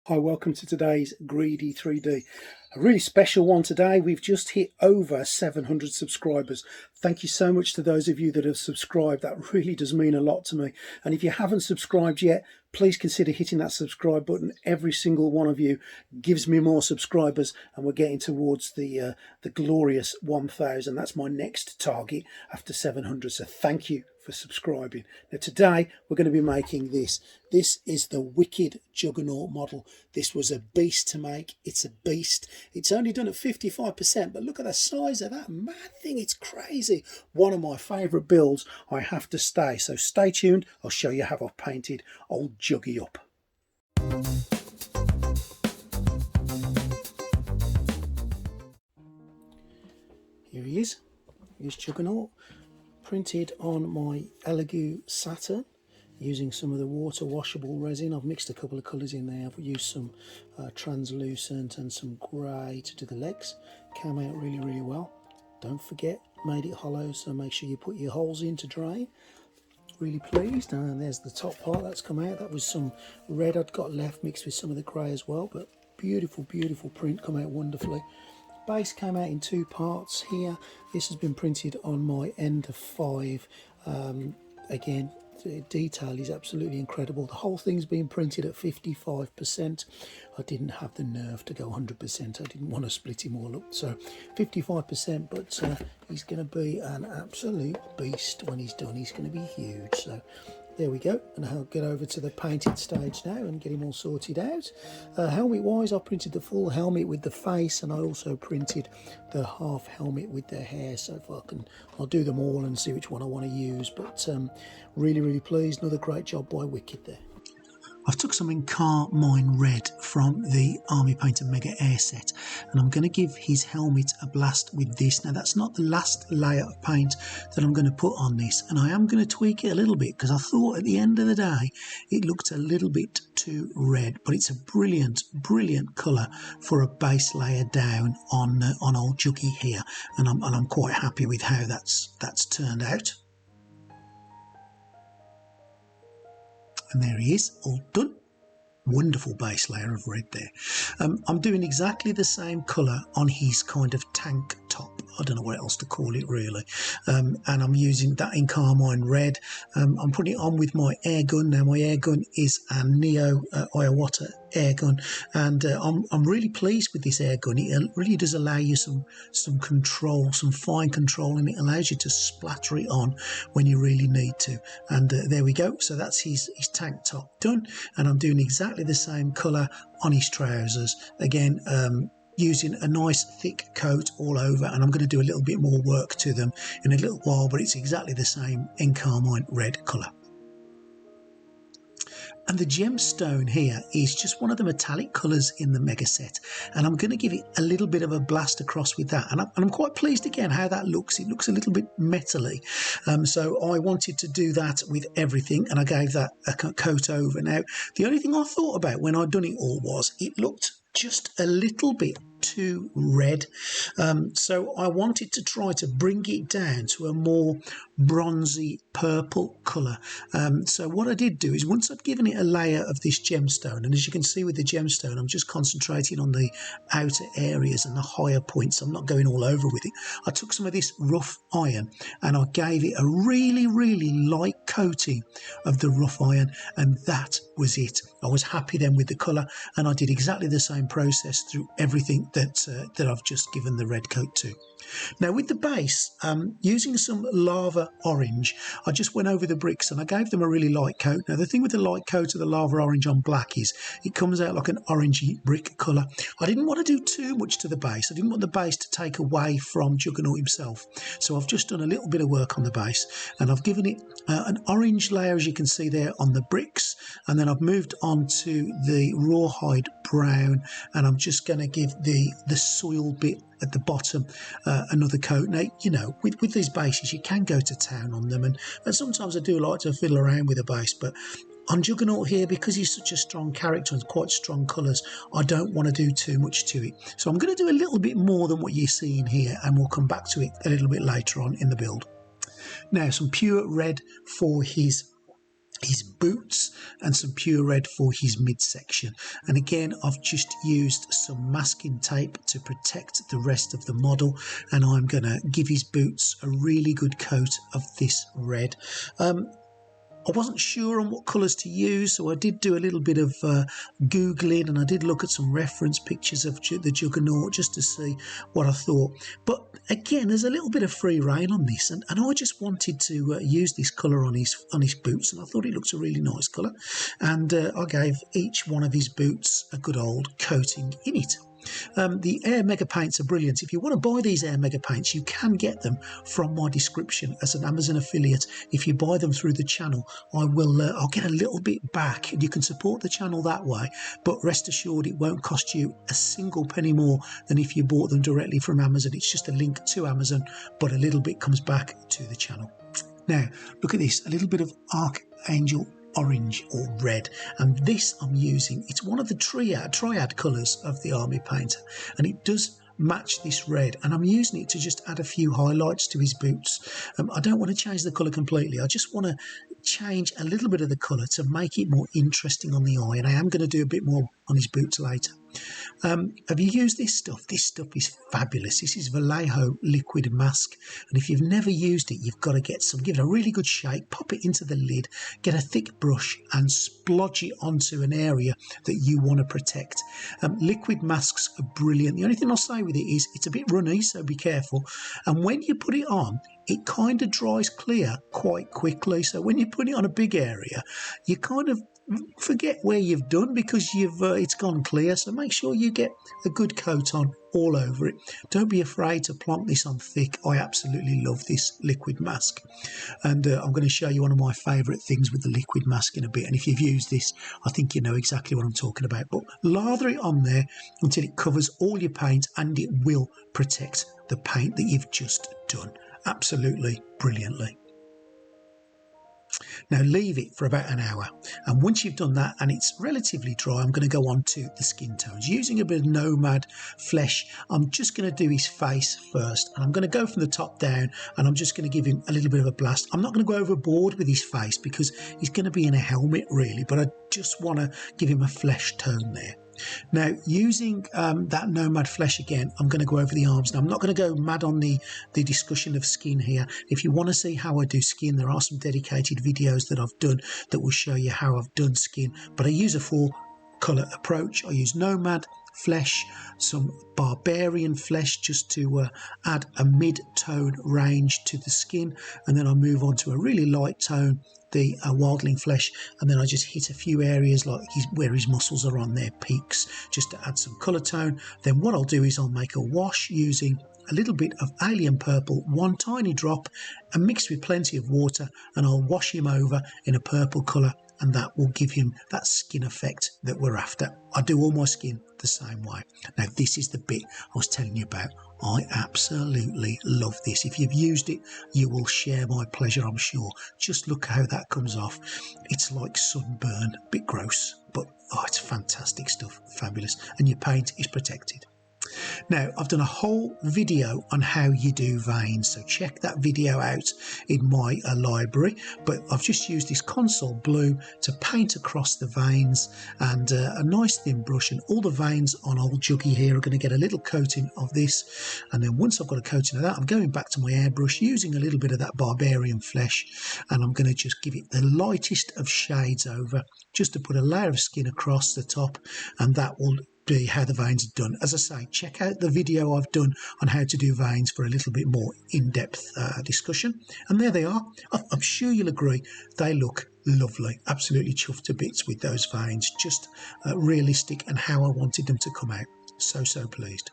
Hi, welcome to today's Greedy 3D. A really special one today. We've just hit over 700 subscribers. Thank you so much to those of you that have subscribed. That really does mean a lot to me. And if you haven't subscribed yet, please consider hitting that subscribe button. Every single one of you gives me more subscribers, and we're getting towards the glorious 1,000. That's my next target after 700. So thank you for subscribing. Now today we're going to be making this. This is the Wicked Juggernaut model. This was a beast to make. It's a beast. It's only done at 55%, but look at the size of that mad thing. It's crazy. One of my favourite builds. I have to stay. So stay tuned. I'll show you how I've painted old Juggy up. Here he is. Here's Juggernaut. Printed on my Elegoo Saturn using some of the water washable resin. I've mixed a couple of colours in there. I've used some translucent and some grey to do the legs. Came out really well. Don't forget, made it hollow, so make sure you put your holes in to drain. Really pleased. And there's the top part that's come out. That was some red I'd got left mixed with some of the grey as well, but beautiful print, come out wonderfully. Base came out in two parts here. This has been printed on my end of 5. Again, the detail is absolutely incredible. The whole thing's been printed at 55%. I didn't have the nerve to go 100%. I didn't want to split him all up. So 55%, but he's going to be an absolute beast when he's done. He's going to be huge. So there we go, and I'll get over to the painted stage now and get him all sorted out. Helmet wise, I printed the full helmet with the face, and I also printed the half helmet with the hair. So if I'll do them all and see which one I want to use. But really pleased. Another great job by Wicked there. I've took some carmine red from the armypainter Mega Air set, and I'm going to give his helmet a blast with this. Now that's not the last layer of paint that I'm going to put on this, and I am going to tweak it a little bit because I thought at the end of the day it looked a little bit too red, but it's a brilliant colour for a base layer down on old Juggy here, and I'm quite happy with how that's turned out. And there he is, all done. Wonderful base layer of red there. I'm doing exactly the same colour on his kind of tank top. I don't know what else to call it really. And I'm using that in carmine red. I'm putting it on with my air gun. Now my air gun is a Neo Iwata air gun, and I'm really pleased with this air gun. It really does allow you some control, some fine control, and it allows you to splatter it on when you really need to. And there we go. So that's his tank top done, and I'm doing exactly the same colour on his trousers. Again, using a nice thick coat all over, and I'm going to do a little bit more work to them in a little while, but it's exactly the same in carmine red colour. And the gemstone here is just one of the metallic colours in the Mega set, and I'm going to give it a little bit of a blast across with that, and I'm quite pleased again how that looks. It looks a little bit metally, so I wanted to do that with everything, and I gave that a coat over. Now the only thing I thought about when I'd done it all was it looked just a little bit too red, so I wanted to try to bring it down to a more bronzy purple colour. So what I did do is, once I'd given it a layer of this gemstone, and as you can see with the gemstone, I'm just concentrating on the outer areas and the higher points. I'm not going all over with it. I took some of this rough iron and I gave it a really light coating of the rough iron, and that was it. I was happy then with the colour, and I did exactly the same process through everything that I've just given the red coat to. Now with the base, using some lava orange, I just went over the bricks and I gave them a really light coat. Now the thing with the light coat of the lava orange on black is it comes out like an orangey brick colour. I didn't want to do too much to the base. I didn't want the base to take away from Juggernaut himself. So I've just done a little bit of work on the base, and I've given it an orange layer, as you can see there, on the bricks, and then I've moved on to the rawhide brown, and I'm just going to give the soil bit at the bottom another coat. Now, you know, with these bases you can go to town on them, and sometimes I do like to fiddle around with a base, but on Juggernaut here, because he's such a strong character and quite strong colours, I don't want to do too much to it. So I'm going to do a little bit more than what you're seeing here, and we'll come back to it a little bit later on in the build. Now some pure red for his his boots, and some pure red for his midsection. And again, I've just used some masking tape to protect the rest of the model, and I'm going to give his boots a really good coat of this red. I wasn't sure on what colours to use, so I did do a little bit of Googling, and I did look at some reference pictures of the Juggernaut just to see what I thought. But again, there's a little bit of free rein on this, and I just wanted to use this colour on his boots, and I thought it looked a really nice colour. And I gave each one of his boots a good old coating in it. The Air Mega Paints are brilliant. If you want to buy these Air Mega Paints, you can get them from my description as an Amazon affiliate. If you buy them through the channel, I'll get a little bit back, and you can support the channel that way. But rest assured, it won't cost you a single penny more than if you bought them directly from Amazon. It's just a link to Amazon, but a little bit comes back to the channel. Now, look at this, a little bit of Archangel orange or red, and this I'm using, it's one of the triad colours of the Army Painter, and it does match this red, and I'm using it to just add a few highlights to his boots. I don't want to change the colour completely, I just want to change a little bit of the colour to make it more interesting on the eye, and I am going to do a bit more on his boots later. Have you used this stuff? This stuff is fabulous. This is Vallejo liquid mask, and if you've never used it, you've got to get some. Give it a really good shake, pop it into the lid, get a thick brush and splodge it onto an area that you want to protect. Liquid masks are brilliant. The only thing I'll say with it is it's a bit runny, so be careful, and when you put it on, it kind of dries clear quite quickly, so when you put it on a big area, you kind of forget where you've done because it's gone clear. So make sure you get a good coat on all over it. Don't be afraid to plonk this on thick. I absolutely love this liquid mask, and I'm going to show you one of my favourite things with the liquid mask in a bit, and if you've used this, I think you know exactly what I'm talking about. But lather it on there until it covers all your paint, and it will protect the paint that you've just done absolutely brilliantly. Now leave it for about an hour, and once you've done that and it's relatively dry, I'm going to go on to the skin tones using a bit of Nomad Flesh. I'm just going to do his face first, and I'm going to go from the top down, and I'm just going to give him a little bit of a blast. I'm not going to go overboard with his face because he's going to be in a helmet really, but I just want to give him a flesh tone there. Now, using that Nomad Flesh again, I'm going to go over the arms. Now, I'm not going to go mad on the discussion of skin here. If you want to see how I do skin, there are some dedicated videos that I've done that will show you how I've done skin. But I use a full colour approach. I use Nomad Flesh, some Barbarian Flesh just to add a mid-tone range to the skin, and then I move on to a really light tone, the Wildling Flesh, and then I just hit a few areas like where his muscles are on their peaks just to add some colour tone. Then what I'll do is I'll make a wash using a little bit of Alien Purple, one tiny drop, and mixed with plenty of water, and I'll wash him over in a purple colour, and that will give him that skin effect that we're after. I do all my skin the same way. Now this is the bit I was telling you about. I absolutely love this. If you've used it, you will share my pleasure, I'm sure. Just look how that comes off. It's like sunburn, a bit gross, but oh, it's fantastic stuff, fabulous, and your paint is protected. Now, I've done a whole video on how you do veins, so check that video out in my library, but I've just used this console blue to paint across the veins, and a nice thin brush, and all the veins on old Juggy here are going to get a little coating of this, and then once I've got a coating of that, I'm going back to my airbrush using a little bit of that Barbarian Flesh, and I'm going to just give it the lightest of shades over, just to put a layer of skin across the top, and that will be how the veins are done. As I say, check out the video I've done on how to do veins for a little bit more in-depth discussion. And there they are. I'm sure you'll agree they look lovely. Absolutely chuffed to bits with those veins. Just realistic and how I wanted them to come out. So pleased.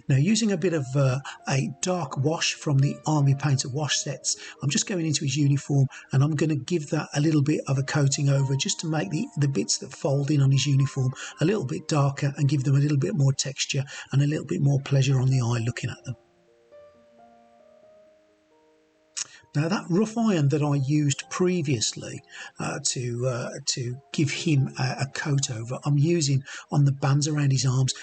Now, using a bit of a dark wash from the Army Painter wash sets, I'm just going into his uniform, and I'm going to give that a little bit of a coating over just to make the bits that fold in on his uniform a little bit darker and give them a little bit more texture and a little bit more pleasure on the eye looking at them. Now, that rough iron that I used previously to give him a coat over, I'm using on the bands around his arms.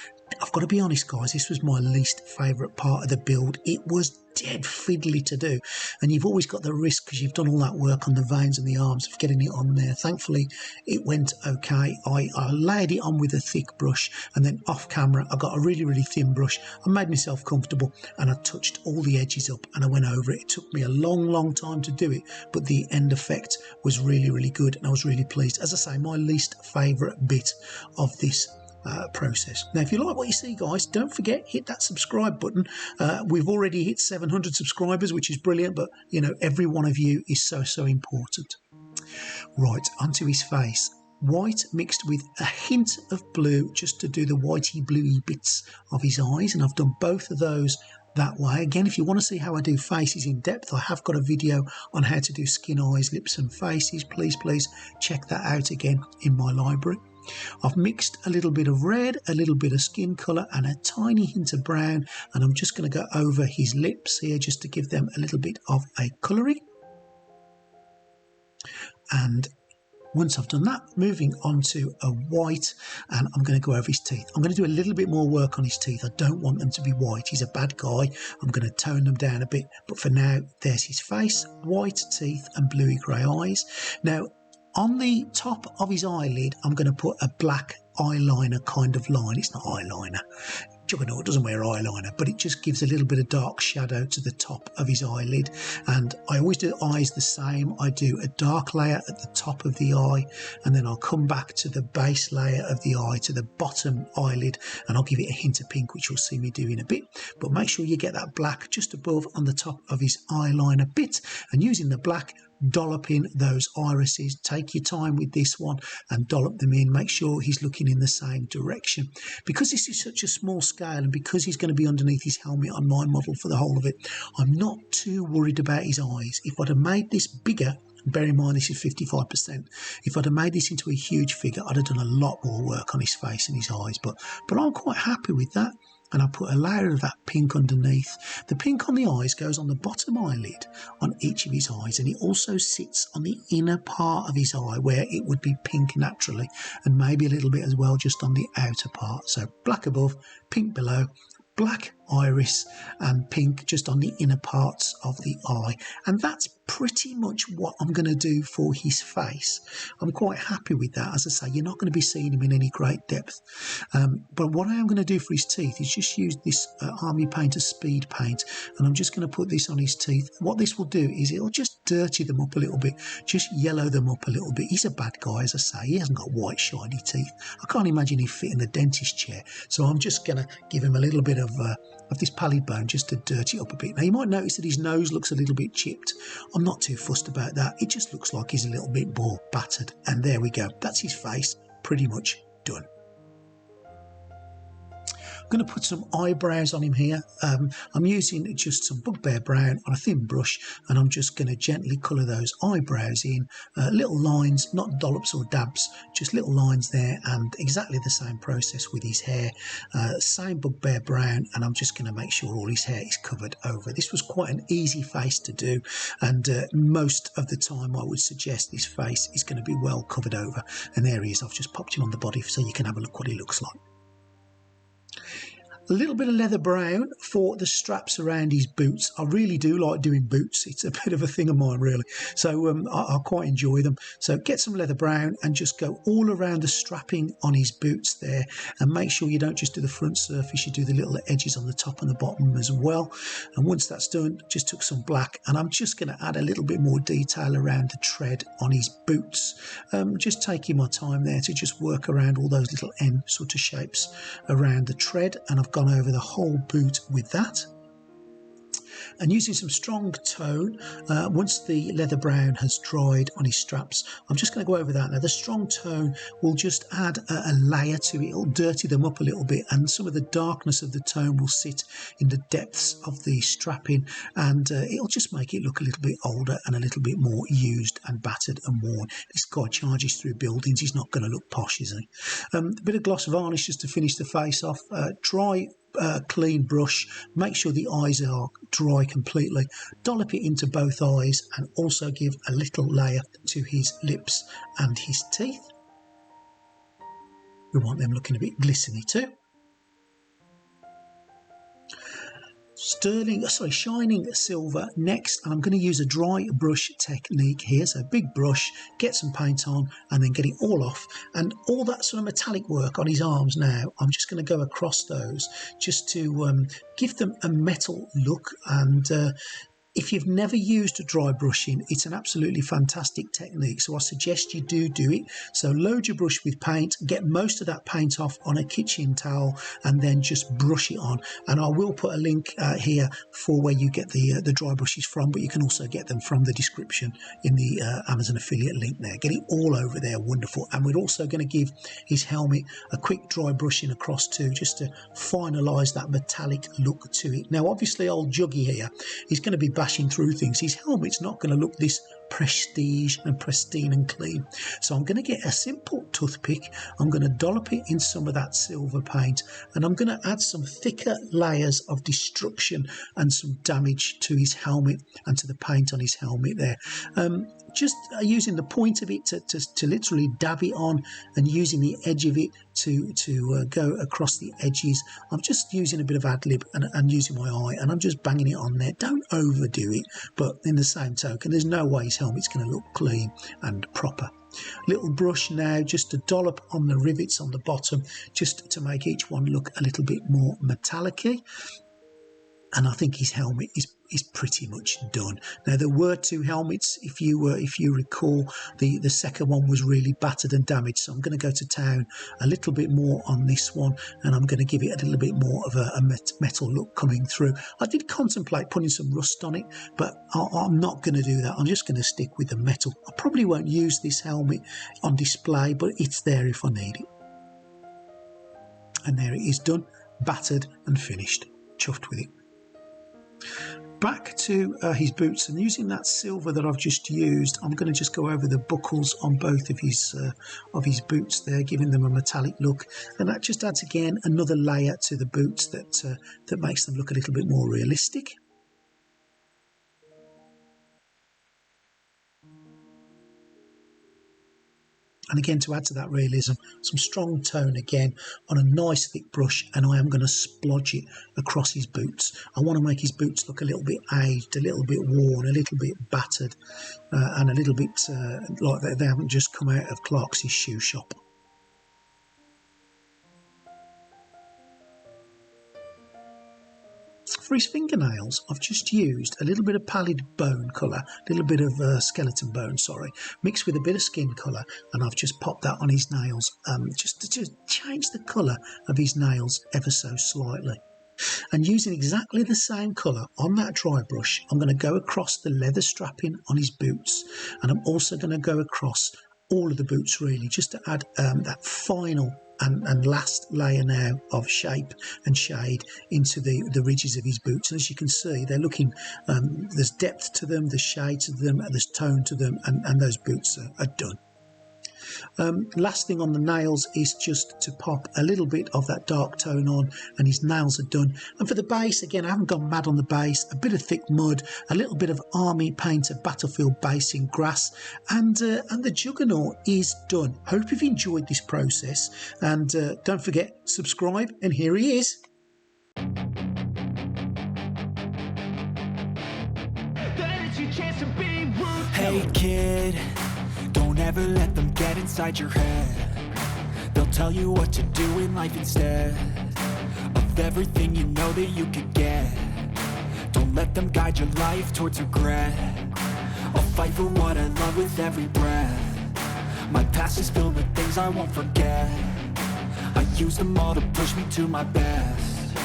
I've got to be honest, guys, this was my least favourite part of the build. It was dead fiddly to do, and you've always got the risk because you've done all that work on the veins and the arms of getting it on there. Thankfully it went okay. I laid it on with a thick brush, and then off camera I got a really thin brush. I made myself comfortable and I touched all the edges up and I went over it. It took me a long time to do it, but the end effect was really good and I was really pleased. As I say, my least favourite bit of this process. Now, if you like what you see, guys, don't forget, hit that subscribe button. We've already hit 700 subscribers, which is brilliant, but you know, every one of you is so important. Right, onto his face. White mixed with a hint of blue just to do the whitey bluey bits of his eyes, and I've done both of those that way. Again, if you want to see how I do faces in depth, I have got a video on how to do skin, eyes, lips and faces. Please check that out again in my library. I've mixed a little bit of red, a little bit of skin colour and a tiny hint of brown, and I'm just going to go over his lips here just to give them a little bit of a colouring. And once I've done that, moving on to a white, and I'm going to go over his teeth. I'm going to do a little bit more work on his teeth. I don't want them to be white. He's a bad guy. I'm going to tone them down a bit, but for now, there's his face, white teeth and bluey grey eyes. Now, on the top of his eyelid, I'm going to put a black eyeliner kind of line. It's not eyeliner. Juggernaut doesn't wear eyeliner, but it just gives a little bit of dark shadow to the top of his eyelid. And I always do the eyes the same. I do a dark layer at the top of the eye, and then I'll come back to the base layer of the eye, to the bottom eyelid, and I'll give it a hint of pink, which you'll see me do in a bit. But make sure you get that black just above on the top of his eyeliner bit, and using the black, dollop in those irises. Take your time with this one and dollop them in. Make sure he's looking in the same direction. Because this is such a small scale, and because he's going to be underneath his helmet on my model for the whole of it, I'm not too worried about his eyes. If I'd have made this bigger, bear in mind this is 55%, if I'd have made this into a huge figure, I'd have done a lot more work on his face and his eyes, but I'm quite happy with that. And I put a layer of that pink underneath. The pink on the eyes goes on the bottom eyelid on each of his eyes, and it also sits on the inner part of his eye where it would be pink naturally, and maybe a little bit as well just on the outer part. So black above, pink below, black iris and pink just on the inner parts of the eye. And that's pretty much what I'm going to do for his face. I'm quite happy with that. As I say, you're not going to be seeing him in any great depth, but what I am going to do for his teeth is just use this armypainter speed paint, and I'm just going to put this on his teeth. What this will do is it'll just dirty them up a little bit, just yellow them up a little bit. He's a bad guy, as I say. He hasn't got white shiny teeth. I can't imagine he'd fit in a dentist chair, so I'm just going to give him a little bit of this pallid bone just to dirty it up a bit. Now you might notice that his nose looks a little bit chipped. I'm not too fussed about that. It just looks like he's a little bit more battered. And there we go. That's his face pretty much done. I'm going to put some eyebrows on him here. I'm using just some bugbear brown on a thin brush, and I'm just going to gently colour those eyebrows in. Little lines, not dollops or dabs, just little lines there, and exactly the same process with his hair. Same bugbear brown, and I'm just going to make sure all his hair is covered over. This was quite an easy face to do, and most of the time I would suggest this face is going to be well covered over. And there he is. I've just popped him on the body so you can have a look what he looks like. A little bit of leather brown for the straps around his boots. I really do like doing boots. It's a bit of a thing of mine, really. So I quite enjoy them. So get some leather brown and just go all around the strapping on his boots there. And make sure you don't just do the front surface, you do the little edges on the top and the bottom as well. And once that's done, just took some black. And I'm just going to add a little bit more detail around the tread on his boots. Just taking my time there to just work around all those little N sort of shapes around the tread. And I've gone over the whole boot with that. And using some strong tone, once the leather brown has dried on his straps, I'm just going to go over that. Now the strong tone will just add a layer to it. It'll dirty them up a little bit, and some of the darkness of the tone will sit in the depths of the strapping, and it'll just make it look a little bit older and a little bit more used and battered and worn. This guy charges through buildings. He's not going to look posh, is he? A bit of gloss varnish just to finish the face off. Dry clean brush, make sure the eyes are dry completely, dollop it into both eyes, and also give a little layer to his lips and his teeth. We want them looking a bit glistening too. shining silver next, and I'm going to use a dry brush technique here. So big brush, get some paint on, and then get it all off. And all that sort of metallic work on his arms now, I'm just going to go across those just to give them a metal look. And if you've never used dry brushing, it's an absolutely fantastic technique. So I suggest you do it. So load your brush with paint, get most of that paint off on a kitchen towel, and then just brush it on. And I will put a link here for where you get the dry brushes from, but you can also get them from the description in the Amazon affiliate link there. Get it all over there, wonderful. And we're also going to give his helmet a quick dry brushing across too, just to finalise that metallic look to it. Now, obviously, old Juggy here, he's going to be bashing through things. His helmet's not going to look this prestige and pristine and clean. So I'm going to get a simple toothpick, I'm going to dollop it in some of that silver paint, and I'm going to add some thicker layers of destruction and some damage to his helmet and to the paint on his helmet there. Just using the point of it to literally dab it on, and using the edge of it to go across the edges. I'm just using a bit of ad-lib and using my eye, and I'm just banging it on there. Don't overdo it, but in the same token, there's no way his helmet's going to look clean and proper. Little brush now just to dollop on the rivets on the bottom, just to make each one look a little bit more metallic-y. And I think his helmet is pretty much done. Now, there were two helmets, if you recall. The second one was really battered and damaged, so I'm going to go to town a little bit more on this one, and I'm going to give it a little bit more of a metal look coming through. I did contemplate putting some rust on it, but I'm not going to do that. I'm just going to stick with the metal. I probably won't use this helmet on display, but it's there if I need it. And there it is, done, battered and finished. Chuffed with it. Back to his boots, and using that silver that I've just used, I'm going to just go over the buckles on both of his boots there, giving them a metallic look, and that just adds again another layer to the boots that makes them look a little bit more realistic. And again, to add to that realism, some strong tone again on a nice thick brush, and I am going to splodge it across his boots. I want to make his boots look a little bit aged, a little bit worn, a little bit battered, and a little bit like they haven't just come out of Clark's shoe shop. For his fingernails, I've just used a little bit of pallid bone colour, a little bit of skeleton bone, sorry, mixed with a bit of skin colour, and I've just popped that on his nails, just to change the colour of his nails ever so slightly. And using exactly the same colour on that dry brush, I'm going to go across the leather strapping on his boots, and I'm also going to go across all of the boots really, just to add that final and last layer now of shape and shade into the ridges of his boots. And as you can see, they're looking, there's depth to them, there's shade to them, there's tone to them, and those boots are done. Last thing on the nails is just to pop a little bit of that dark tone on, and his nails are done. And for the base, again, I haven't gone mad on the base. A bit of thick mud, a little bit of armypainter battlefield base in grass, and the Juggernaut is done. Hope you've enjoyed this process, and don't forget, subscribe, and here he is. Hey kid, don't ever let them get inside your head. They'll tell you what to do in life instead of everything you know that you could get. Don't let them guide your life towards regret. I'll fight for what I love with every breath. My past is filled with things I won't forget. I use them all to push me to my best.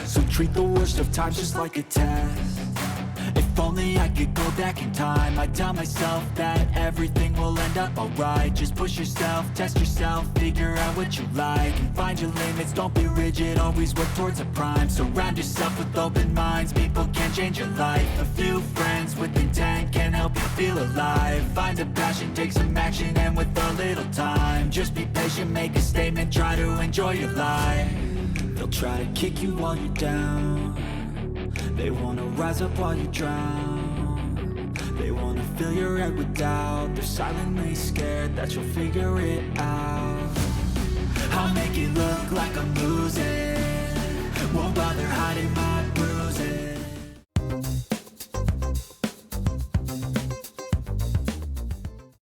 So treat the worst of times just like a test. If only I could go back in time, I'd tell myself that everything will end up alright. Just push yourself, test yourself, figure out what you like, and find your limits, don't be rigid, always work towards a prime. Surround yourself with open minds, people can change your life. A few friends with intent can help you feel alive. Find a passion, take some action, and with a little time, just be patient, make a statement, try to enjoy your life. They'll try to kick you while you're down. They wanna rise up while you drown. They wanna fill your head with doubt. They're silently scared that you'll figure it out. I'll make it look like I'm losing, won't bother hiding my